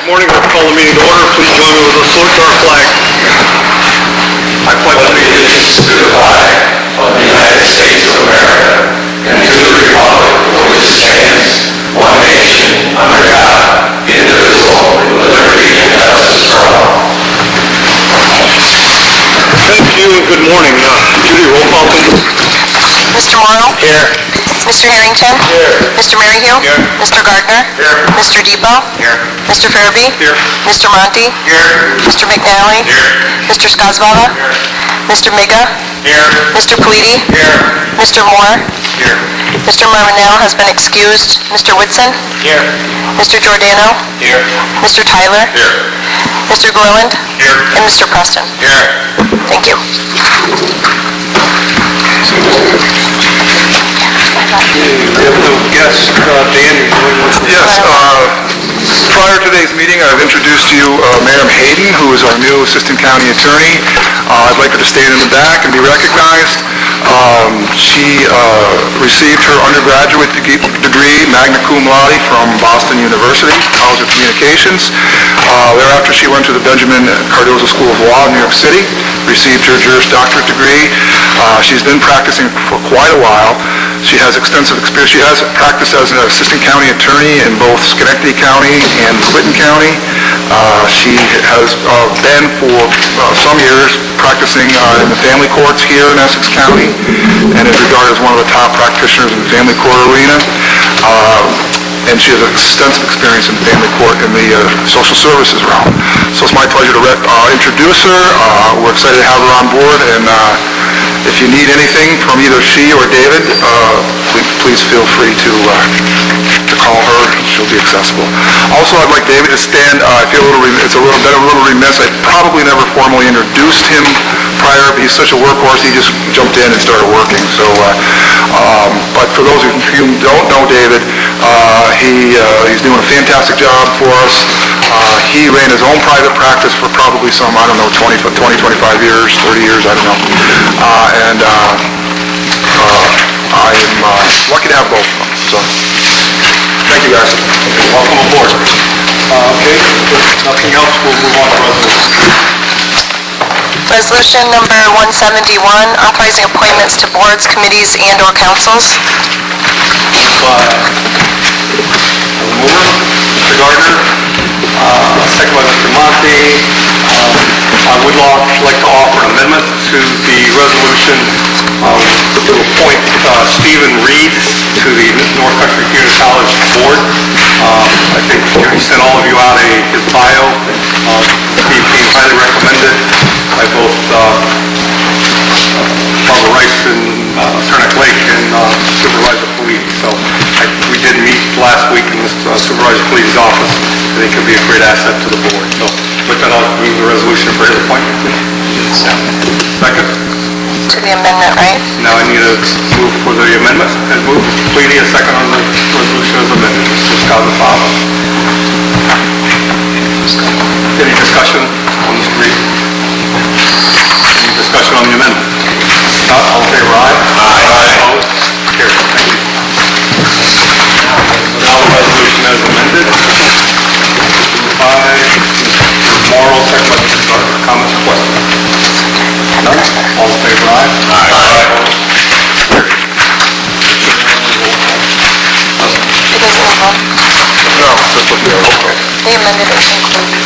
Good morning. We'll call the meeting to order. Please join me with a salute to our flag. I pledge allegiance to the flag of the United States of America and to the republic for which it stands, one nation, under God, indivisible, with liberty and justice for all. Thank you and good morning. Judy, roll call please. Mr. Morrow? Here. Mr. Harrington? Here. Mr. Maryhill? Here. Mr. Gardner? Here. Mr. Depot? Here. Mr. Farabee? Here. Mr. Monty? Here. Mr. McNally? Here. Mr. Skoczbala? Here. Mr. Miga? Here. Mr. Paliti? Here. Mr. Moore? Here. Mr. Marmanell has been excused. Mr. Whitson? Here. Mr. Giordano? Here. Mr. Tyler? Here. Mr. Gorland? Here. And Mr. Preston? Here. Thank you. We have no guests. Dan, yes. Prior to today's meeting, I've introduced to you Miriam Hayden, who is our new Assistant County Attorney. I'd like her to stand in the back and be recognized. She received her undergraduate degree, magna cum laude, from Boston University, College of Communications. Thereafter, she went to the Benjamin Cardozo School of Law in New York City, received her Juris Doctorate degree. She's been practicing for quite a while. She has extensive experience. She has practiced as an assistant county attorney in both Schenectady County and Clinton County. She has been for some years practicing in the family courts here in Essex County and is regarded as one of the top practitioners in the family court arena. And she has extensive experience in family court in the social services realm. So it's my pleasure to introduce her. We're excited to have her on board, and if you need anything from either she or David, please feel free to call her. She'll be accessible. Also, I'd like David to stand. I feel been a little remiss. I probably never formally introduced him prior. He's such a workhorse. He just jumped in and started working. So, but for those of you who don't know David, he's doing a fantastic job for us. He ran his own private practice for probably some, 20, 25 years, 30 years, I don't know. And I am lucky to have both of them. So, thank you guys. Welcome aboard. Okay, if nothing else, we'll move on to Resolution number 171, authorizing appointments to boards, committees, and/or councils. Mr. Gardner, second by Mr. Monty. I would like to offer an amendment to the resolution to appoint Stephen Reed to the North Country Community College Board. I think he sent all of you out his bio. Steve being highly recommended by both Barbara Rice and Turnock Lake and Supervisor Paliti. So we did meet last week in Supervisor Paliti's office. I think it would be a great asset to the board. So with that, I'll move the resolution for his appointment. Second? To the amendment, right? Now I need a move for the amendment. And move Paliti a second on the resolution as amended. Mr. Skoczbala. Any discussion on this read? Any discussion on the amendment? Not all in favor, aye? Aye. Opposed? Carried. Thank you. Now the resolution as amended. Moved by Mr. Morrow, second by Mr. Gardner. Comments or questions? None? All in favor, aye? Aye. Carried. It doesn't involve. No, just look there. Okay. The amended is included.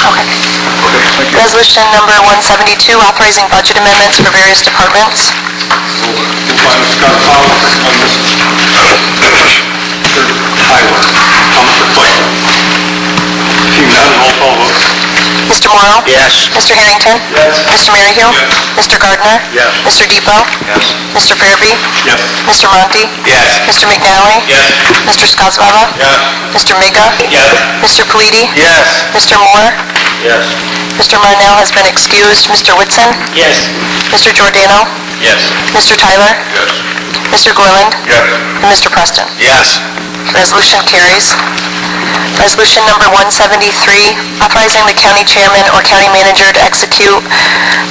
Okay. Thank you. Resolution number 172, authorizing budget amendments for various departments. Moved by Mr. Skoczbala, second by Mr. Tyler. Comments or questions? Seeing none, roll call vote. Mr. Morrow? Yes. Mr. Harrington? Yes. Mr. Maryhill? Yes. Mr. Gardner? Yes. Mr. Depot? Yes. Mr. Farabee? Yes. Mr. Monty? Yes. Mr. McNally? Yes. Mr. Skoczbala? Yes. Mr. Miga? Yes. Mr. Paliti? Yes. Mr. Moore? Yes. Mr. Marnell has been excused. Mr. Whitson? Yes. Mr. Giordano? Yes. Mr. Tyler? Yes. Mr. Gorland? Yes. And Mr. Preston. Yes. Resolution carries. Resolution number 173, authorizing the county chairman or county manager to execute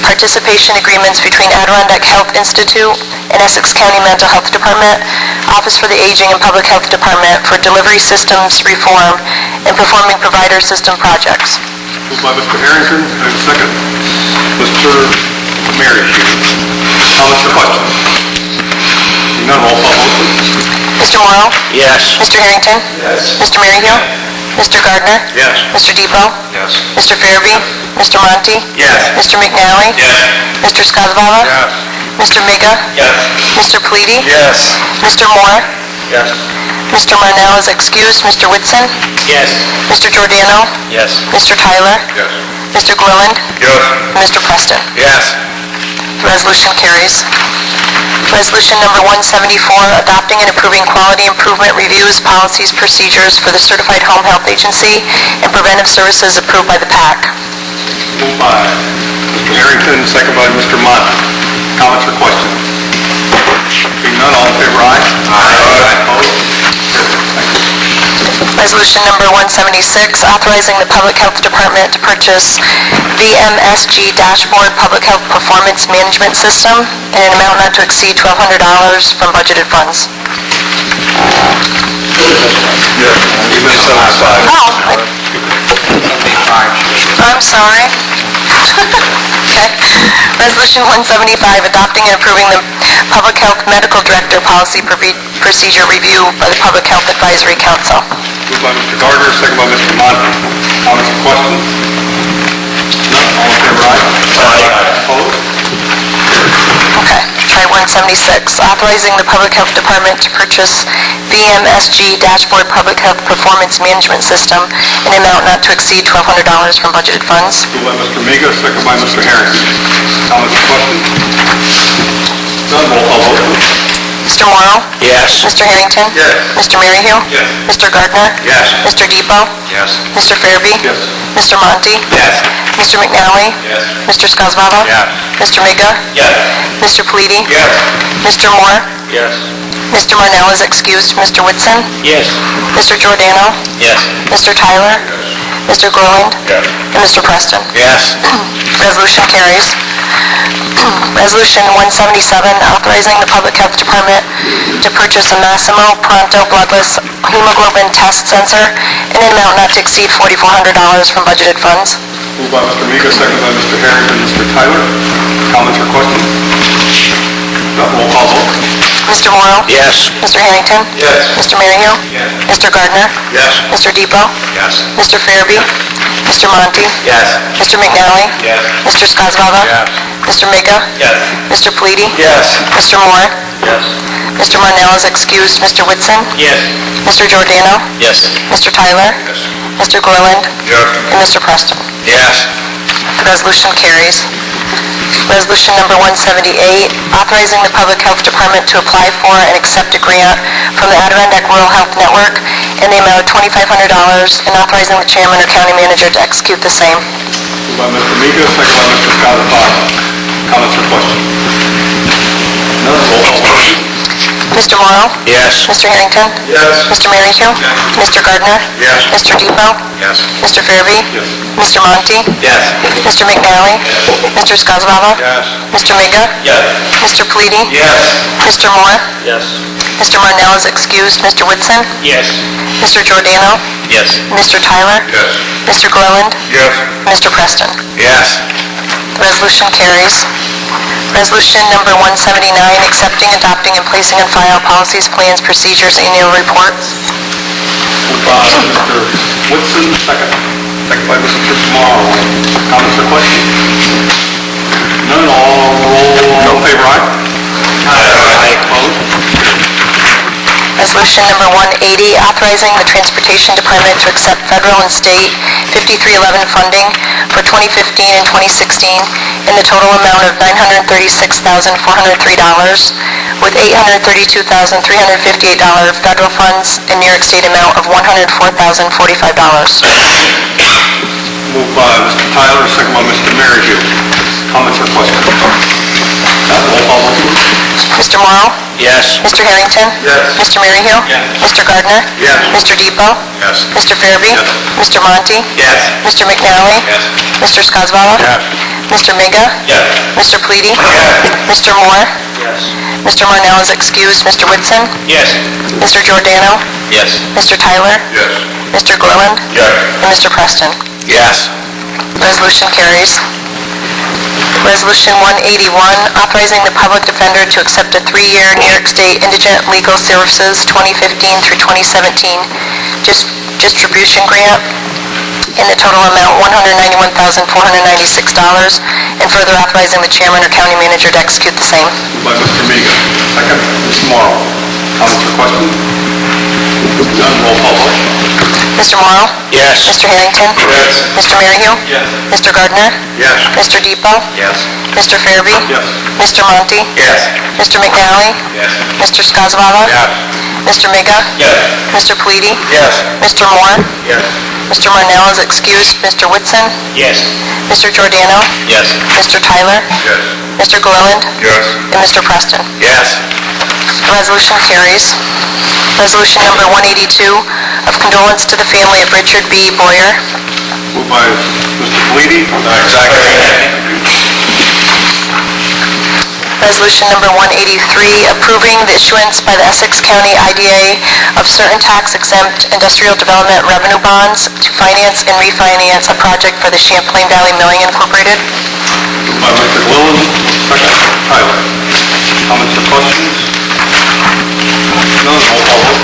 participation agreements between Adirondack Health Institute and Essex County Mental Health Department, Office for the Aging and Public Health Department for delivery systems reform and performing provider system projects. Moved by Mr. Harrington, and second, Mr. Merryle. Comments or questions? Seeing none, roll call vote, please. Mr. Morrow? Yes. Mr. Harrington? Yes. Mr. Maryhill? Mr. Gardner? Yes. Mr. Depot? Yes. Mr. Farabee? Mr. Monty? Yes. Mr. McNally? Yes. Mr. Skozavala? Yes. Mr. Miga? Yes. Mr. Pleady? Yes. Mr. Moore? Yes. Mr. Marnell is excused. Mr. Whitson? Yes. Mr. Giordano? Yes. Mr. Tyler? Yes. Mr. Gorland? Yes. Mr. Preston. Yes. The resolution carries. Resolution number 174, adopting and approving quality improvement reviews, policies, procedures for the Certified Home Health Agency and preventive services approved by the PAC. Moved by Mr. Harrington, second by Mr. Monty. Comments or questions? Seeing none, all in favor, aye. Aye. Opposed? Thank you. Resolution number 176, authorizing the Public Health Department to purchase VMSG Dashboard Public Health Performance Management System in an amount not to exceed $1,200 from budgeted funds. Yes. You missed 75. I'm sorry. Okay. Resolution 175, adopting and approving the Public Health Medical Director Policy Procedure Review by the Public Health Advisory Council. Moved by Mr. Gardner, second by Mr. Monty. Comments or questions? None, all in favor, aye. Aye. Opposed? Okay. Try 176, authorizing the Public Health Department to purchase VMSG Dashboard Public Health Performance Management System in an amount not to exceed $1,200 from budgeted funds. Moved by Mr. Miga, second by Mr. Harrington. Comments or questions? None, roll call vote, please. Mr. Morrow? Yes. Mr. Harrington? Yes. Mr. Maryhill? Yes. Mr. Gardner? Yes. Mr. Depot? Yes. Mr. Farabee? Yes. Mr. Monty? Yes. Mr. McNally? Yes. Mr. Skozavala? Yes. Mr. Miga? Yes. Mr. Pleady? Yes. Mr. Moore? Yes. Mr. Marnell is excused. Mr. Whitson? Yes. Mr. Giordano? Yes. Mr. Tyler? Mr. Gorland? Yes. And Mr. Preston. Yes. Resolution carries. Resolution 177, authorizing the Public Health Department to purchase a Massimo Pronto bloodless hemoglobin test sensor in an amount not to exceed $4,400 from budgeted funds. Moved by Mr. Miga, second by Mr. Harrington. Mr. Tyler, comments or questions? None, roll call vote. Mr. Morrow? Yes. Mr. Harrington? Yes. Mr. Maryhill? Yes. Mr. Gardner? Yes. Mr. Depot? Yes. Mr. Farabee? Mr. Monty? Yes. Mr. McNally? Yes. Mr. Skozavala? Yes. Mr. Miga? Yes. Mr. Pleady? Yes. Mr. Moore? Yes. Mr. Marnell is excused. Mr. Whitson? Yes. Mr. Giordano? Yes. Mr. Tyler? Yes. Mr. Gorland? Yes. And Mr. Preston. Yes. The resolution carries. Resolution number 178, authorizing the Public Health Department to apply for and accept a grant from the Adirondack Rural Health Network in the amount of $2,500 and authorizing the chairman or county manager to execute the same. Moved by Mr. Miga, second by Mr. Skozavala. Comments or questions? None, roll call vote. Mr. Morrow? Yes. Mr. Harrington? Yes. Mr. Maryhill? Mr. Gardner? Yes. Mr. Depot? Yes. Mr. Farabee? Yes. Mr. Monty? Yes. Mr. McNally? Mr. Skozavala? Yes. Mr. Miga? Yes. Mr. Pleady? Yes. Mr. Moore? Yes. Mr. Marnell is excused. Mr. Whitson? Yes. Mr. Giordano? Yes. Mr. Tyler? Yes. Mr. Gorland? Yes. Mr. Preston. Yes. The resolution carries. Resolution number 179, accepting, adopting, and placing on file policies, plans, procedures, annual reports. Moved by Mr. Whitson, second. Second by Mr. Morrow. Comments or questions? None, all in favor, aye? Aye. Opposed? Resolution number 180, authorizing the Transportation Department to accept federal and state 5311 funding for 2015 and 2016 in the total amount of $936,403, with $832,358 federal funds and New York State amount of $104,045. Moved by Mr. Tyler, second by Mr. Merryle. Comments or questions? None, roll call vote, please. Mr. Morrow? Yes. Mr. Harrington? Yes. Mr. Maryhill? Yes. Mr. Gardner? Yes. Mr. Depot? Yes. Mr. Farabee? Yes. Mr. Monty? Yes. Mr. McNally? Yes. Mr. Skozavala? Yes. Mr. Miga? Yes. Mr. Pleady? Yes. Mr. Moore? Yes. Mr. Marnell is excused. Mr. Whitson? Yes. Mr. Giordano? Yes. Mr. Tyler? Yes. Mr. Gorland? Yes. And Mr. Preston. Yes. Resolution carries. Resolution 181, authorizing the public defender to accept a 3-year New York State Indigent Legal Services 2015 through 2017 distribution grant in the total amount $191,496, and further authorizing the chairman or county manager to execute the same. Moved by Mr. Miga. Second, Mr. Morrow. Comments or questions? None, roll call vote. Mr. Morrow? Yes. Mr. Harrington? Yes. Mr. Maryhill? Yes. Mr. Gardner? Yes. Mr. Depot? Yes. Mr. Farabee? Yes. Mr. Monty? Yes. Mr. McNally? Yes. Mr. Skozavala? Yes. Mr. Miga? Yes. Mr. Pleady? Yes. Mr. Moore? Yes. Mr. Marnell is excused. Mr. Whitson? Yes. Mr. Giordano? Yes. Mr. Tyler? Yes. Mr. Gorland? Yes. And Mr. Preston. Yes. Resolution carries. Resolution number 182, of condolence to the family of Richard B. Boyer. Moved by Mr. Pleady. Second. Resolution number 183, approving the issuance by the Essex County IDA of certain tax-exempt industrial development revenue bonds to finance and refinance a project for the Champlain Valley Milling Incorporated. Moved by Mr. Gorland. Second, Tyler. Comments or questions? None, roll call vote.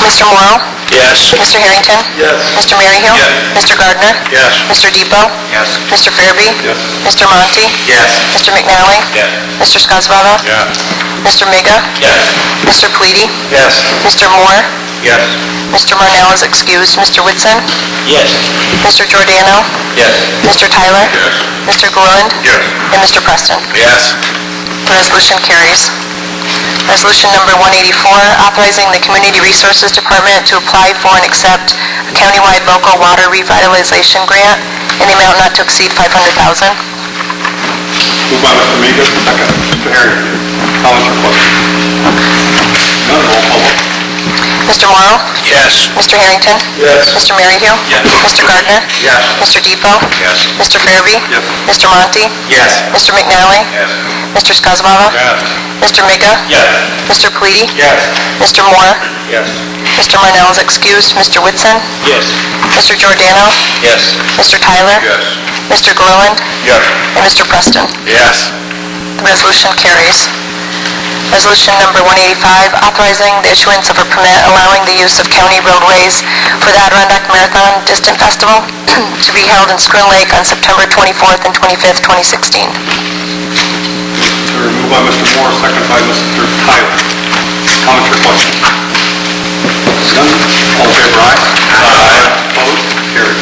Mr. Morrow? Yes. Mr. Harrington? Yes. Mr. Maryhill? Yes. Mr. Gardner? Yes. Mr. Depot? Yes. Mr. Farabee? Yes. Mr. Monty? Yes. Mr. McNally? Yes. Mr. Skozavala? Yes. Mr. Miga? Yes. Mr. Pleady? Yes. Mr. Moore? Yes. Mr. Marnell is excused. Mr. Whitson? Yes. Mr. Giordano? Yes. Mr. Tyler? Yes. Mr. Gorland? Yes. And Mr. Preston. Yes. Resolution carries. Resolution number 184, authorizing the Community Resources Department to apply for and accept a countywide local water revitalization grant in the amount not to exceed $500,000. Moved by Mr. Miga. Second, Mr. Harrington. Comments or questions? None, roll call vote. Mr. Morrow? Yes. Mr. Harrington? Yes. Mr. Maryhill? Yes. Mr. Gardner? Yes. Mr. Depot? Yes. Mr. Farabee? Yes. Mr. Monty? Yes. Mr. McNally? Yes. Mr. Skozavala? Yes. Mr. Miga? Yes. Mr. Pleady? Yes. Mr. Moore? Yes. Mr. Marnell is excused. Mr. Whitson? Yes. Mr. Giordano? Yes. Mr. Tyler? Yes. Mr. Gorland? Yes. And Mr. Preston. Yes. The resolution carries. Resolution number 185, authorizing the issuance of a permit allowing the use of county roadways for the Adirondack Marathon Distant Festival to be held in Scrin Lake on September 24th and 25th, 2016. Moved by Mr. Moore, second by Mr. Tyler. Comments or questions? None, all in favor, aye. Aye. Opposed? Carried.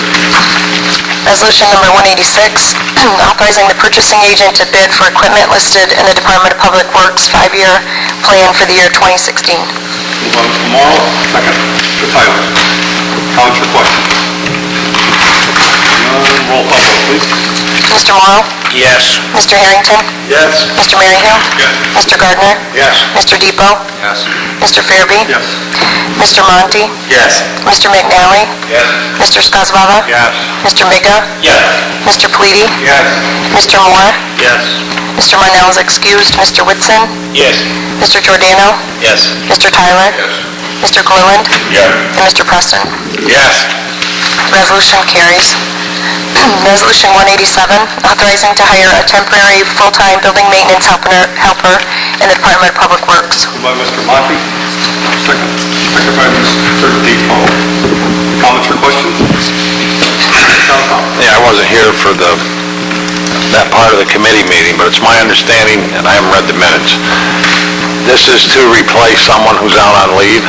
Resolution number 186, authorizing the purchasing agent to bid for equipment listed in the Department of Public Works 5-year plan for the year 2016. Moved by Mr. Morrow, second, Mr. Tyler. Comments or questions? None, roll call vote, please. Mr. Morrow? Yes. Mr. Harrington? Yes. Mr. Maryhill? Yes. Mr. Gardner? Yes. Mr. Depot? Yes. Mr. Farabee? Yes. Mr. Monty? Yes. Mr. McNally? Yes. Mr. Skozavala? Yes. Mr. Miga? Yes. Mr. Pleady? Yes. Mr. Moore? Yes. Mr. Marnell is excused. Mr. Whitson? Yes. Mr. Giordano? Yes. Mr. Tyler? Yes. Mr. Gorland? Yes. And Mr. Preston. Yes. Resolution carries. Resolution 187, authorizing to hire a temporary full-time building maintenance helper in the Department of Public Works. Moved by Mr. Monty, second by Mr. Depot. Comments or questions? Yeah, I wasn't here for that part of the committee meeting, but it's my understanding, and I haven't read the minutes, this is to replace someone who's out on leave?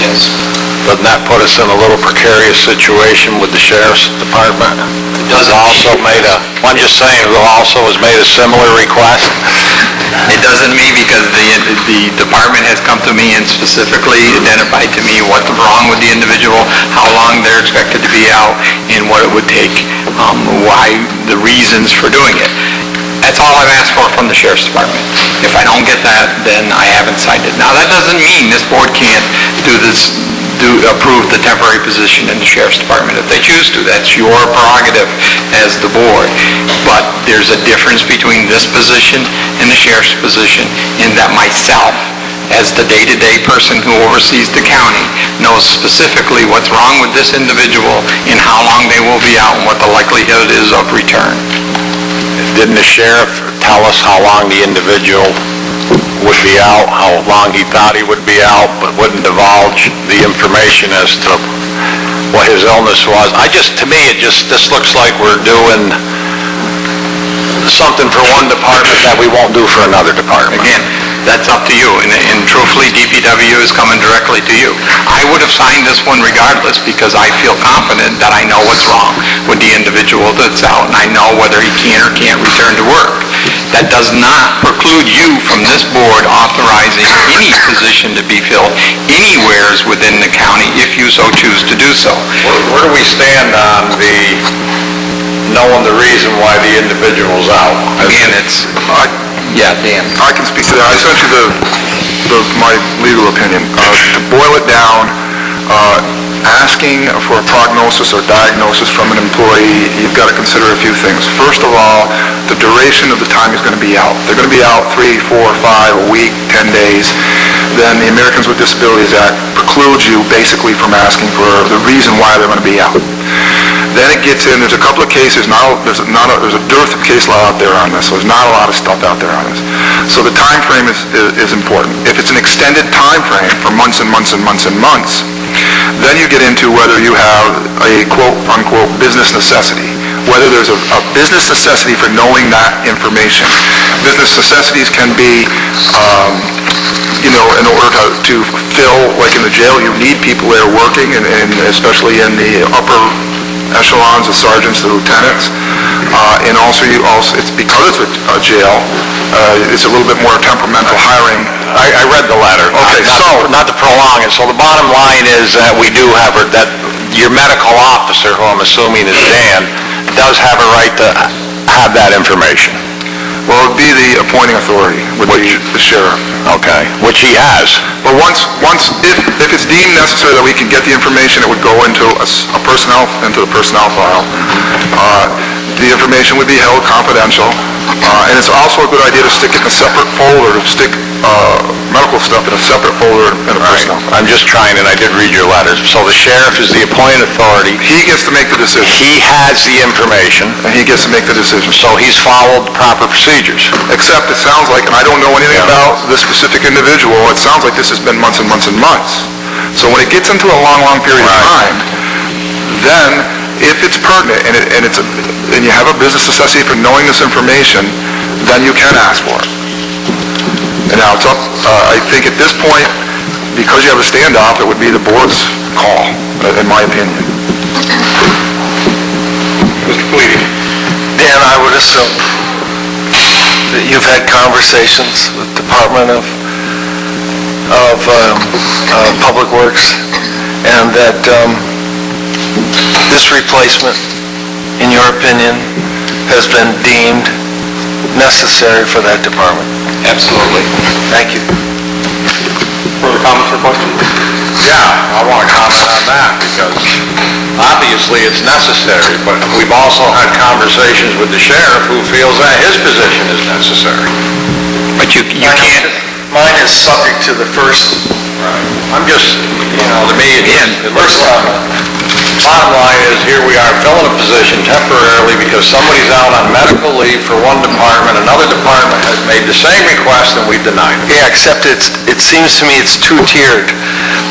Yes. Doesn't that put us in a little precarious situation with the sheriff's department? It does. Also made I'm just saying, who also has made a similar request? It doesn't me, because the department has come to me and specifically identified to me what's wrong with the individual, how long they're expected to be out, and what it would take, why, the reasons for doing it. At That's all I've asked for from the Sheriff's Department. If I don't get that, then I haven't signed it. Now, that doesn't mean this board can't approve the temporary position in the Sheriff's Department if they choose to. That's your prerogative as the board. But there's a difference between this position and the Sheriff's position in that myself, as the day-to-day person who oversees the county, knows specifically what's wrong with this individual and how long they will be out and what the likelihood is of return. Didn't the sheriff tell us how long the individual would be out, how long he thought he would be out, but wouldn't divulge the information as to what his illness was? To me, this looks like we're doing something for one department that we won't do for another department. Again, that's up to you, and truthfully, DPW is coming directly to you. I would have signed this one regardless because I feel confident that I know what's wrong with the individual that's out, and I know whether he can or can't return to work. That does not preclude you from this board authorizing any position to be filled anywheres within the county if you so choose to do so. Where do we stand on knowing the reason why the individual's out? Again, yeah, Dan. I can speak to that. I sent you my legal opinion. To boil it down, asking for a prognosis or diagnosis from an employee, you've got to consider a few things. First of all, the duration of the time he's going to be out. They're going to be out 3, 4, 5, a week, 10 days. Then the Americans with Disabilities Act precludes you basically from asking for the reason why they're going to be out. Then it gets in, there's a couple of cases, there's a dearth of case law out there on this, so there's not a lot of stuff out there on this. So the time frame is important. If it's an extended time frame for months and months and months and months, then you get into whether you have a quote-unquote business necessity, whether there's a business necessity for knowing that information. Business necessities can be, in order to fill, like in the jail, you need people there working, and especially in the upper echelons, the sergeants, the lieutenants, and also it's because it's a jail, it's a little bit more temperamental hiring. I read the letter. Okay, not to prolong it. So the bottom line is that we do have that your medical officer, who I'm assuming is Dan, does have a right to have that information. Well, it would be the appointing authority, would be the sheriff. Okay, which he has. But if it's deemed necessary that we can get the information, it would go into the personnel file. The information would be held confidential, and it's also a good idea to stick it in a separate folder, to stick medical stuff in a separate folder in a personnel file. I'm just trying, and I did read your letters. So the sheriff is the appointed authority. He gets to make the decision. He has the information. And he gets to make the decision. So he's followed proper procedures. Except it sounds like, and I don't know anything about this specific individual, it sounds like this has been months and months and months. So when it gets into a long, long period of time, then if it's pertinent and you have a business necessity for knowing this information, then you can ask for it. And now it's up, I think at this point, because you have a standoff, it would be the board's call, in my opinion. Mr. Fleety. Dan, I would assume that you've had conversations with Department of Public Works, and that this replacement, in your opinion, has been deemed necessary for that department. Absolutely. Thank you. Further comments or questions? Yeah, I want to comment on that, because obviously it's necessary, but we've also had conversations with the sheriff who feels that his position is necessary. But you can't... Mine is subject to the first. I'm just, to me, it looks First like, bottom line is, here we are filling a position temporarily because somebody's out on medical leave for one department, another department has made the same request and we've denied it. Yeah, except it seems to me it's two-tiered.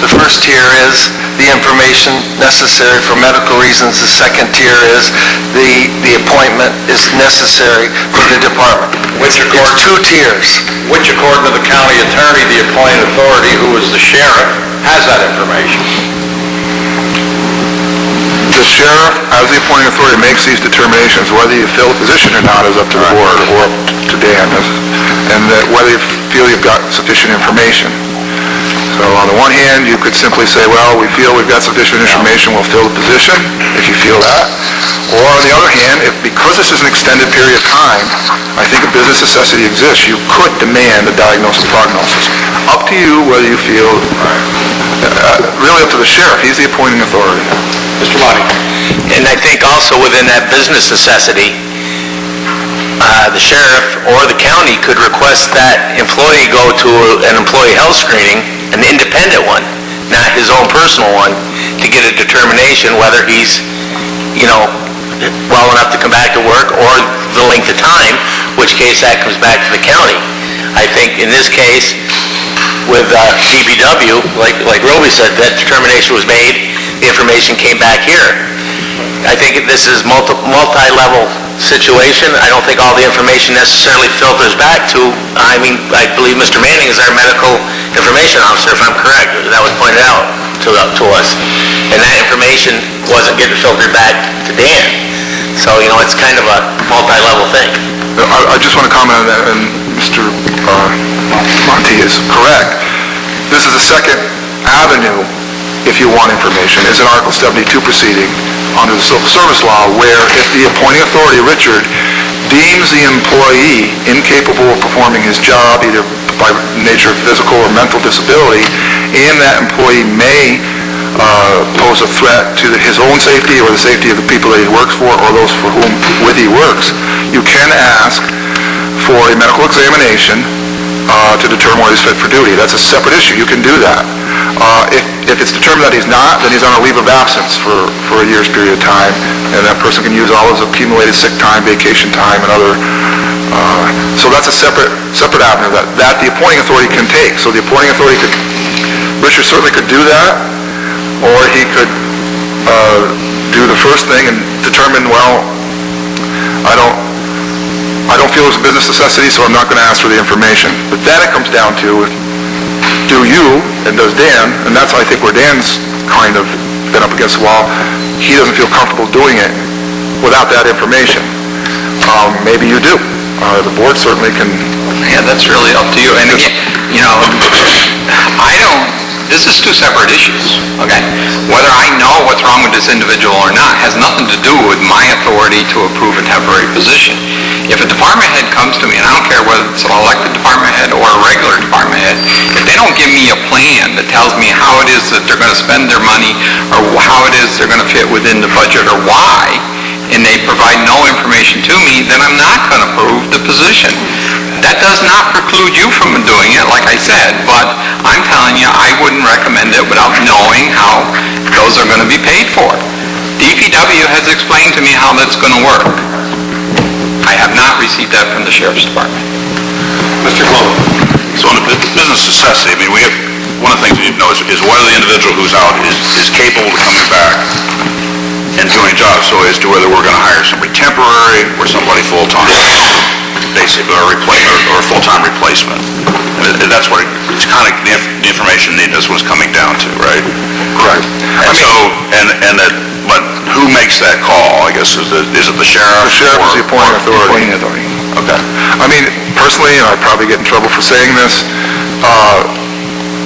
The first tier is the information necessary for medical reasons. The second tier is the appointment is necessary for the department. It's two tiers. Which, according to the county attorney, the appointed authority, who is the sheriff, has that information. The sheriff, as the appointing authority, makes these determinations. Whether you fill a position or not is up to the board, or up to Dan, and that whether you feel you've got sufficient information. So on the one hand, you could simply say, well, we feel we've got sufficient information, we'll fill the position, if you feel that. Or on the other hand, because this is an extended period of time, I think a business necessity exists, you could demand a diagnosis prognosis. Up to you whether you feel, really up to the sheriff, he's the appointing authority. Mr. Monty? And I think also within that business necessity, the sheriff or the county could request that employee go to an employee health screening, an independent one, not his own personal one, to get a determination whether he's, well enough to come back to work or the length of time, which case that comes back to the county. I think in this case, with DPW, like Roby said, that determination was made, the information came back here. I think this is multi-level situation. I don't think all the information necessarily filters back to, I believe Mr. Manning is our medical information officer, if I'm correct. That was pointed out to us. And that information wasn't getting filtered back to Dan. So, it's kind of a multi-level thing. I just want to comment on that, and Mr. Monty is correct. This is the second avenue, if you want information, is an Article 72 proceeding under the Civil Service Law, where if the appointing authority, Richard, deems the employee incapable of performing his job, either by nature of physical or mental disability, and that employee may pose a threat to his own safety or the safety of the people that he works for or those for whom with he works, you can ask for a medical examination to determine whether he's fit for duty. That's a separate issue. You can do that. If it's determined that he's not, then he's on a leave of absence for a year's period of time, and that person can use all his accumulated sick time, vacation time, and other. So that's a separate avenue that the appointing authority can take. So the appointing authority Richard certainly could do that, or he could do the first thing and determine, well, I don't feel it's a business necessity, so I'm not going to ask for the information. But then it comes down to, do you, and does Dan, and that's, I think, where Dan's kind of been up against the wall, he doesn't feel comfortable doing it without that information. Maybe you do. The board certainly can. Yeah, that's really up to you. And again, this is two separate issues, okay? Whether I know what's wrong with this individual or not has nothing to do with my authority to approve a temporary position. If a department head comes to me, and I don't care whether it's an elected department head or a regular department head, if they don't give me a plan that tells me how it is that they're going to spend their money or how it is they're going to fit within the budget or why, and they provide no information to me, then I'm not going to approve the position. That does not preclude you from doing it, like I said, but I'm telling you, I wouldn't recommend it without knowing how those are going to be paid for. DPW has explained to me how that's going to work. I have not received that from the Sheriff's Department. Mr. Glover? So on the business necessity, we have, one of the things we need to know is whether the individual who's out is capable of coming back and doing a job, so as to whether we're going to hire somebody temporary or somebody full-time, basically, or a full-time replacement. And that's what it's kind of the information needed. That's what it's coming down to, right? Correct. But who makes that call? I guess is it the sheriff? The sheriff is the appointing authority. Okay. Personally, and I probably get in trouble for saying this,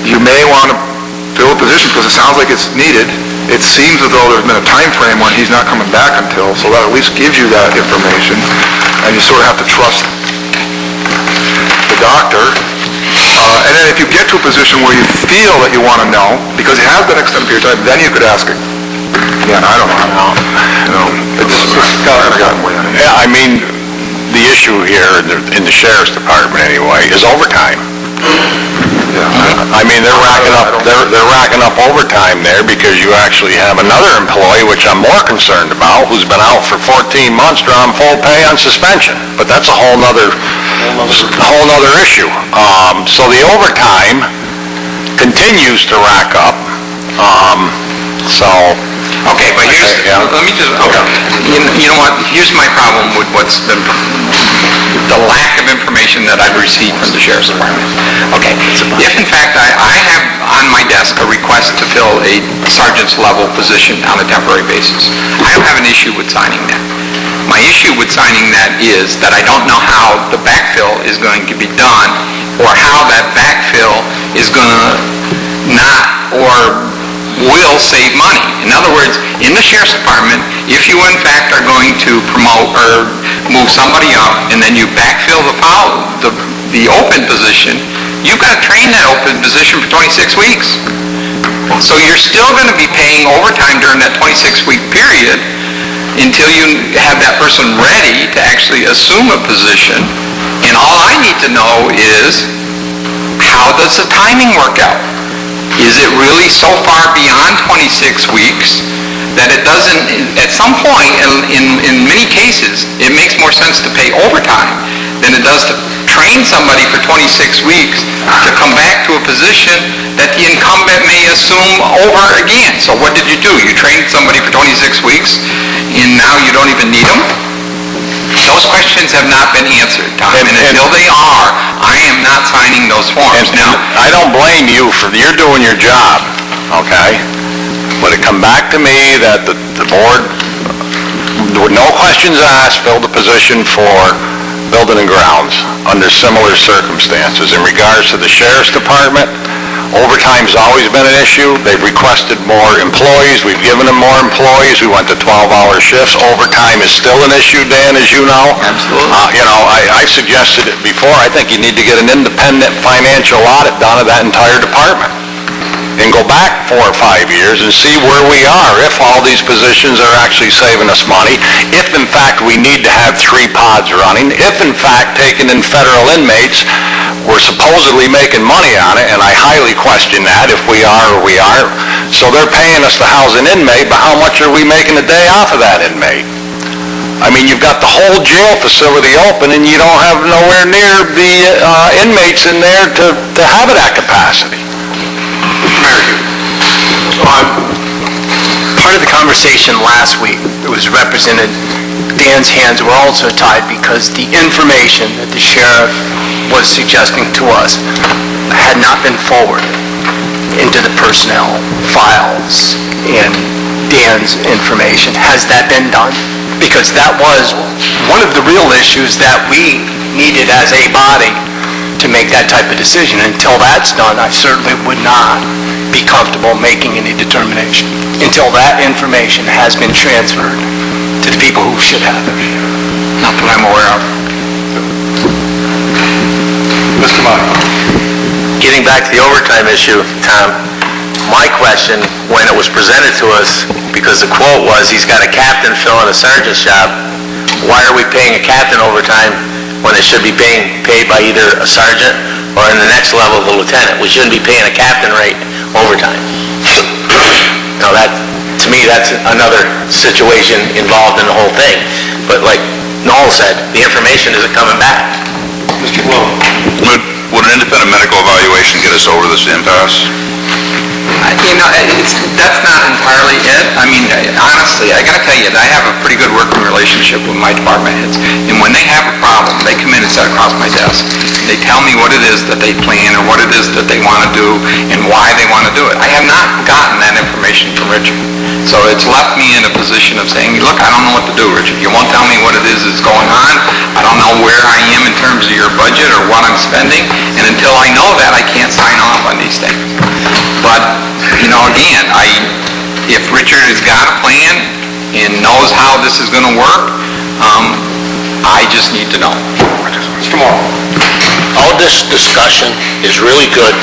you may want to fill a position because it sounds like it's needed. It seems as though there's been a time frame when he's not coming back until, so that at least gives you that information, and you sort of have to trust the doctor. And then if you get to a position where you feel that you want to know, because it has been an extended period of time, then you could ask it. Yeah, I don't know. It's kind of gotten way out of hand. Yeah, the issue here in the Sheriff's Department anyway is overtime. They're racking up overtime there because you actually have another employee, which I'm more concerned about, who's been out for 14 months drawing full pay on suspension. But that's a whole nother issue. So the overtime continues to rack up. Okay, but let me just, you know what, here's my problem with what's been, the lack of information that I've received from the Sheriff's Department. Okay, if in fact I have on my desk a request to fill a sergeant's level position on a temporary basis, I don't have an issue with signing that. My issue with signing that is that I don't know how the backfill is going to be done or how that backfill is going to not or will save money. In other words, in the sheriff's department, if you in fact are going to promote or move somebody up and then you backfill the open position, you've got to train that open position for 26 weeks. So you're still going to be paying overtime during that 26-week period until you have that person ready to actually assume a position. And all I need to know is, how does the timing work out? Is it really so far beyond 26 weeks that it doesn't, at some point, in many cases, it makes more sense to pay overtime than it does to train somebody for 26 weeks to come back to a position that the incumbent may assume over again. So what did you do? You trained somebody for 26 weeks and now you don't even need them? Those questions have not been answered, Tom, and until they are, I am not signing those forms. Now, I don't blame you for, you're doing your job, okay? But it come back to me that the board, with no questions asked, filled the position for building and grounds under similar circumstances. In regards to the sheriff's department, overtime's always been an issue. They've requested more employees. We've given them more employees. We went to 12-hour shifts. Overtime is still an issue, Dan, as you know. Absolutely. I've suggested it before. I think you need to get an independent financial audit done of that entire department and go back 4 or 5 years and see where we are, if all these positions are actually saving us money, if in fact we need to have 3 pods running, if in fact taking in federal inmates, we're supposedly making money on it, and I highly question that if we are or we aren't. So they're paying us to house an inmate, but how much are we making a day off of that inmate? I mean, you've got the whole jail facility open and you don't have nowhere near the inmates in there to have it at capacity. Part of the conversation last week, it was represented, Dan's hands were also tied because the information that the sheriff was suggesting to us had not been forwarded into the personnel files and Dan's information. Has that been done? Because that was one of the real issues that we needed as a body to make that type of decision. Until that's done, I certainly would not be comfortable making any determination until that information has been transferred to the people who should have it. not that I'm aware of. Mr. Mott. Getting back to the overtime issue, Tom, my question, when it was presented to us, because the quote was, he's got a captain filling a sergeant's job, why are we paying a captain overtime when it should be paid by either a sergeant or in the next level of a lieutenant? We shouldn't be paying a captain rate overtime. Now that, to me, that's another situation involved in the whole thing. But like Noel said, the information isn't coming back. Mr. Blow. Would an independent medical evaluation get us over this impasse? That's not entirely it. I mean, honestly, I gotta tell you, I have a pretty good working relationship with my department heads. And when they have a problem, they come in and sit across my desk. They tell me what it is that they plan or what it is that they want to do and why they want to do it. I have not gotten that information from Richard. So it's left me in a position of saying, look, I don't know what to do, Richard. You won't tell me what it is that's going on. I don't know where I am in terms of your budget or what I'm spending. And until I know that, I can't sign off on these things. But, again, if Richard has got a plan and knows how this is going to work, I just need to know. Mr. Moore. All this discussion is really good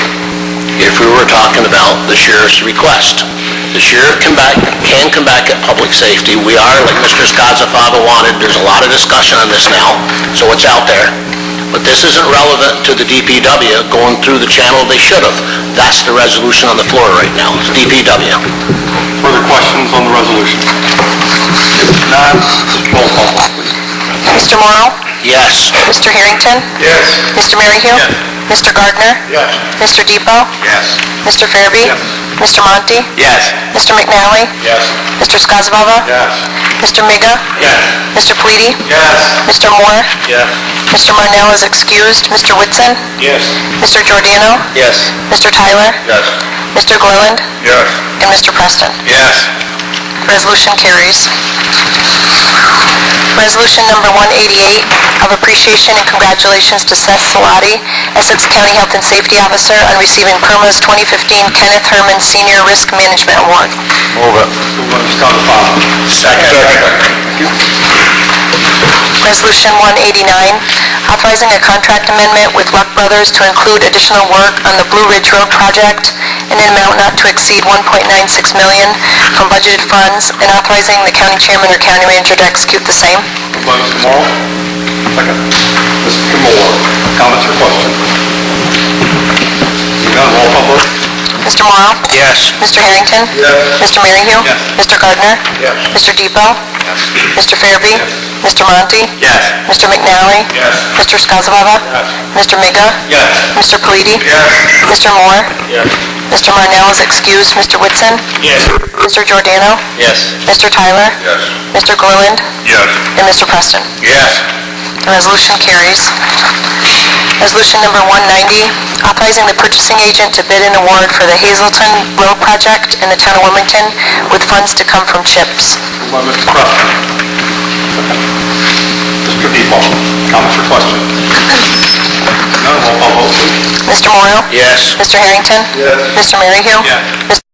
if we were talking about the sheriff's request. The sheriff can come back at public safety. We are, like Mr. Scazafava wanted, there's a lot of discussion on this now, so it's out there. But this isn't relevant to the DPW going through the channel they should have. That's the resolution on the floor right now, it's DPW. Further questions on the resolution? If not, roll call, please. Mr. Morrow? Yes. Mr. Harrington? Yes. Mr. Maryhill? Yes. Mr. Gardner? Yes. Mr. Depot? Yes. Mr. Farabee? Yes. Mr. Monty? Yes. Mr. McNally? Yes. Mr. Scazavava? Yes. Mr. Miga? Yes. Mr. Pleady? Yes. Mr. Moore? Yes. Mr. Marnell is excused. Mr. Whitson? Yes. Mr. Giordano? Yes. Mr. Tyler? Yes. Mr. Gorland? Yes. And Mr. Preston. Yes. Resolution carries. Resolution number 188 of appreciation and congratulations to Seth Salati, Essex County Health and Safety Officer, on receiving PERMA's 2015 Kenneth Herman Senior Risk Management Award. Move it. Moved by Mr. Scottafawo. Second. Resolution 189, authorizing a contract amendment with Luck Brothers to include additional work on the Blue Ridge Road project in an amount not to exceed $1.96 million from budgeted funds, and authorizing the county chairman or county manager to execute the same. Moved by Mr. Morrow. Second. Mr. Moore, comments or questions? Seeing none, roll call vote. Mr. Morrow? Yes. Mr. Harrington? Yes. Mr. Maryhill? Yes. Mr. Gardner? Yes. Mr. Depot? Mr. Farabee? Mr. Monty? Yes. Mr. McNally? Yes. Mr. Skozavala? Mr. Miga? Yes. Mr. Palooty? Yes. Mr. Moore? Yes. Mr. Marnell is excused. Mr. Whitson? Yes. Mr. Giordano? Yes. Mr. Tyler? Yes. Mr. Gilliland? Yes. And Mr. Preston. Yes. The resolution carries. Resolution number 190, authorizing the purchasing agent to bid an award for the Hazelton Road project in the town of Wilmington with funds to come from CHIPS. Moved by Mr. Preston. Mr. Depot, comments or questions? None, roll call vote, please. Mr. Morrow? Yes. Mr. Harrington? Yes. Mr. Maryhill? Yes.